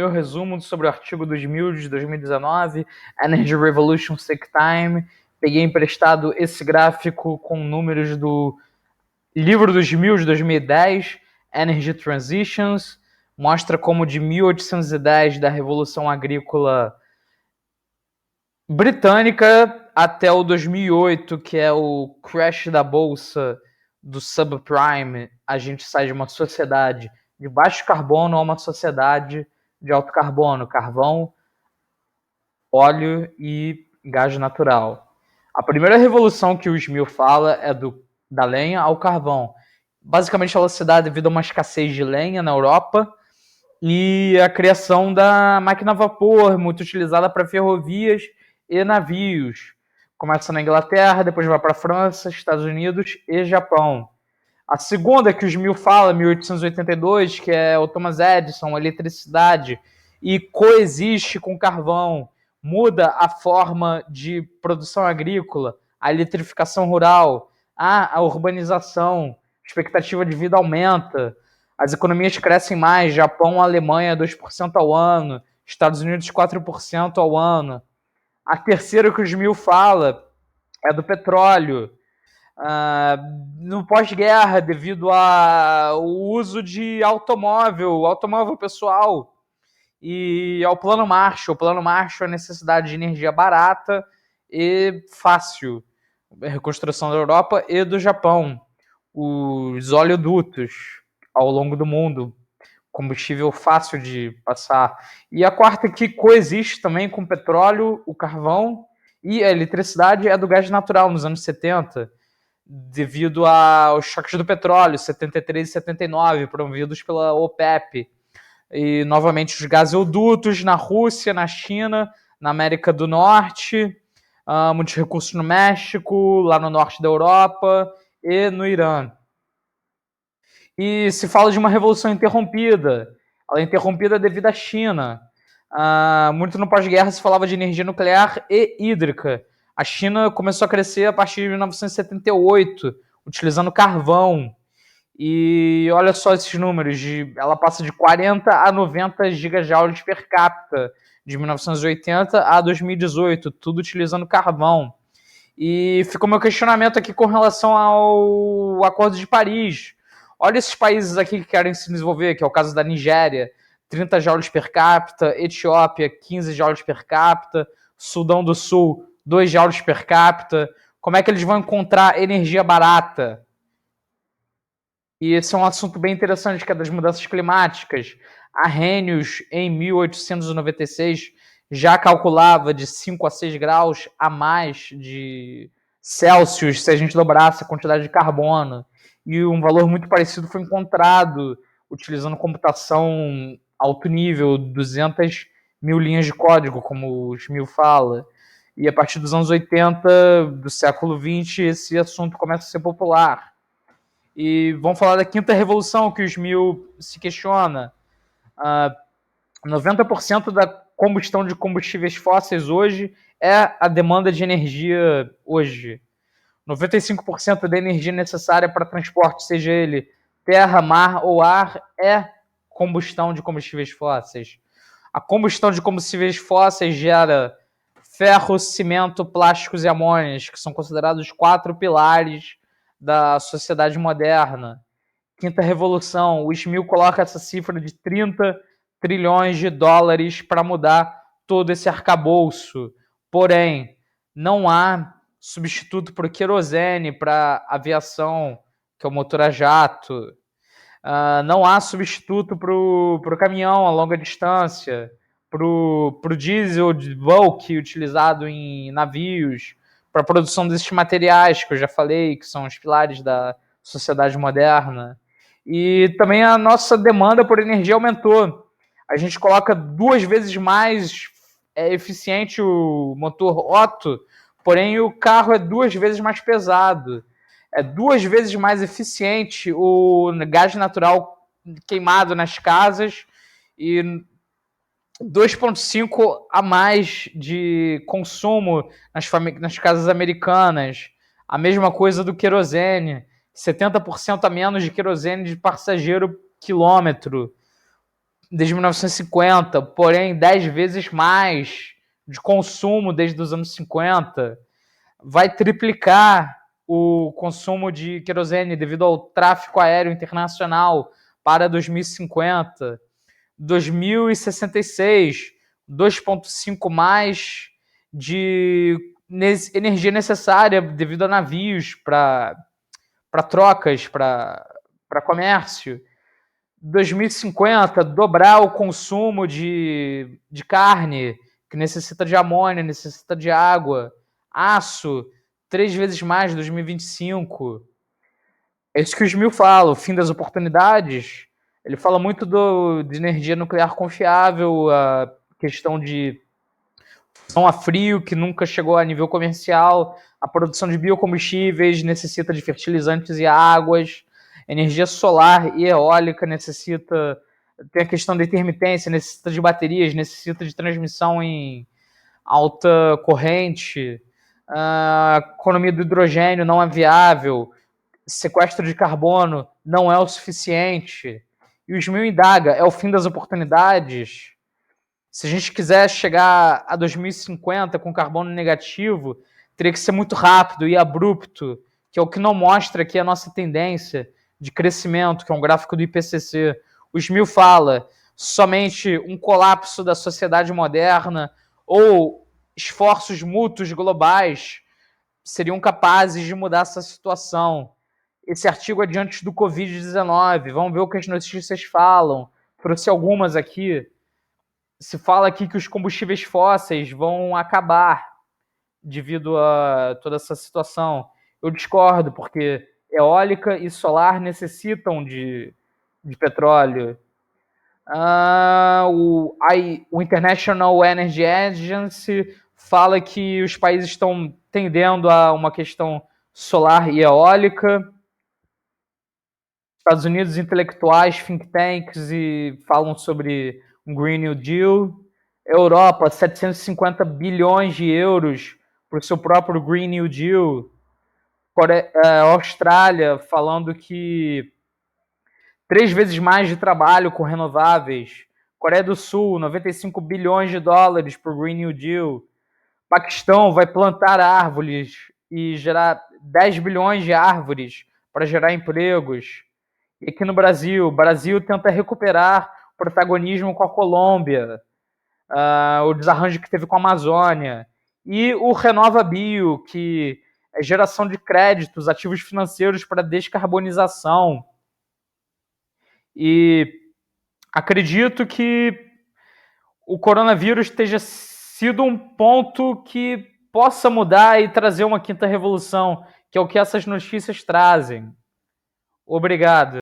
meu resumo sobre o artigo 2000 de 2019, Energy Revolution Take Time. Peguei emprestado esse gráfico com números do livro dos 1000 de 2010, Energy Transitions. Mostra como de 1810, da Revolução Agrícola Britânica, até o 2008, que é o crash da bolsa do subprime, a gente sai de uma sociedade de baixo carbono a uma sociedade de alto carbono, carvão, óleo e gás natural. A primeira revolução que o Smil fala é da lenha ao carvão. Basicamente, ela se dá devido a uma escassez de lenha na Europa e a criação da máquina a vapor, muito utilizada para ferrovias e navios. Começa na Inglaterra, depois vai para a França, Estados Unidos e Japão. A segunda que o Smil fala, 1882, que é o Thomas Edison, a eletricidade, e coexiste com carvão, muda a forma de produção agrícola, a eletrificação rural, a urbanização, a expectativa de vida aumenta, as economias crescem mais, Japão, Alemanha 2% ao ano, Estados Unidos 4% ao ano. A terceira que o Smil fala é do petróleo. No pós-guerra, devido ao uso de automóvel pessoal, e ao Plano Marshall. O Plano Marshall é a necessidade de energia barata e fácil. A reconstrução da Europa e do Japão. Os oleodutos ao longo do mundo. Combustível fácil de passar. E a quarta que coexiste também com o petróleo, o carvão e a eletricidade é do gás natural nos anos 70, devido aos choques do petróleo, 73 e 79, promovidos pela OPEP. E, novamente, os gasodutos na Rússia, na China, na América do Norte, muitos recursos no México, lá no norte da Europa e no Irã. E se fala de uma revolução interrompida. Ela é interrompida devido à China. Muito no pós-guerra se falava de energia nuclear e hídrica. A China começou a crescer a partir de 1978, utilizando carvão. E olha só esses números, ela passa de 40 a 90 gigajoules per capita, de 1980 a 2018, tudo utilizando carvão. E ficou meu questionamento aqui com relação ao Acordo de Paris. Olha esses países aqui que querem se desenvolver, que é o caso da Nigéria, 30 joules per capita, Etiópia, 15 joules per capita, Sudão do Sul, 2 joules per capita. Como é que eles vão encontrar energia barata? E esse é um assunto bem interessante, que é das mudanças climáticas. Arrhenius, em 1896, já calculava de 5 a 6 graus a mais de Celsius se a gente dobrasse a quantidade de carbono. E um valor muito parecido foi encontrado utilizando computação alto nível, 200 mil linhas de código, como o Smil fala. E a partir dos anos 80 do século 20, esse assunto começa a ser popular. E vamos falar da quinta revolução, que o Smil se questiona. 90% da combustão de combustíveis fósseis hoje é a demanda de energia hoje. 95% da energia necessária para transporte, seja ele terra, mar ou ar, é combustão de combustíveis fósseis. A combustão de combustíveis fósseis gera ferro, cimento, plásticos e amônias, que são considerados 4 pilares da sociedade moderna. Quinta revolução, o Smil coloca essa cifra de 30 trilhões de dólares para mudar todo esse arcabouço. Porém, não há substituto para o querosene, para aviação, que é o motor a jato. Não há substituto para o caminhão a longa distância, para o diesel de bulk utilizado em navios, para a produção desses materiais que eu já falei, que são os pilares da sociedade moderna. E também a nossa demanda por energia aumentou. A gente coloca 2 vezes mais eficiente o motor Otto, porém o carro é 2 vezes mais pesado. É 2 vezes mais eficiente o gás natural queimado nas casas e 2,5 a mais de consumo nas casas americanas. A mesma coisa do querosene. 70% a menos de querosene de passageiro quilômetro. desde 1950, porém 10 vezes mais de consumo desde os anos 50. Vai triplicar o consumo de querosene devido ao tráfego aéreo internacional para 2050. 2066, 2,5 mais de energia necessária devido a navios para trocas, para comércio. 2050, dobrar o consumo de carne, que necessita de amônia, necessita de água. Aço, 3 vezes mais em 2025. É isso que o Smil fala, o fim das oportunidades. Ele fala muito de energia nuclear confiável, a questão de fusão a frio, que nunca chegou a nível comercial, a produção de biocombustíveis necessita de fertilizantes e águas, energia solar e eólica necessita, tem a questão da intermitência, necessita de baterias, necessita de transmissão em alta corrente, a economia do hidrogênio não é viável, sequestro de carbono não é o suficiente. E o Smil indaga, é o fim das oportunidades? Se a gente quiser chegar a 2050 com carbono negativo, teria que ser muito rápido e abrupto, que é o que não mostra aqui a nossa tendência de crescimento, que é um gráfico do IPCC. O Smil fala, somente um colapso da sociedade moderna ou esforços mútuos globais seriam capazes de mudar essa situação. Esse artigo é de antes do Covid-19. Vamos ver o que as notícias falam. Trouxe algumas aqui. Se fala aqui que os combustíveis fósseis vão acabar devido a toda essa situação. Eu discordo, porque eólica e solar necessitam de petróleo. O International Energy Agency fala que os países estão tendendo a uma questão solar e eólica. Estados Unidos, intelectuais, think tanks e falam sobre um Green New Deal. Europa, 750 bilhões de euros para o seu próprio Green New Deal. Austrália, falando que 3 vezes mais de trabalho com renováveis. Coreia do Sul, 95 bilhões de dólares para o Green New Deal. Paquistão vai plantar árvores e gerar 10 bilhões de árvores para gerar empregos. E aqui no Brasil, o Brasil tenta recuperar o protagonismo com a Colômbia, o desarranjo que teve com a Amazônia, e o Renova Bio, que é geração de créditos, ativos financeiros para descarbonização. E acredito que o coronavírus esteja sido um ponto que possa mudar e trazer uma quinta revolução, que é o que essas notícias trazem. Obrigado.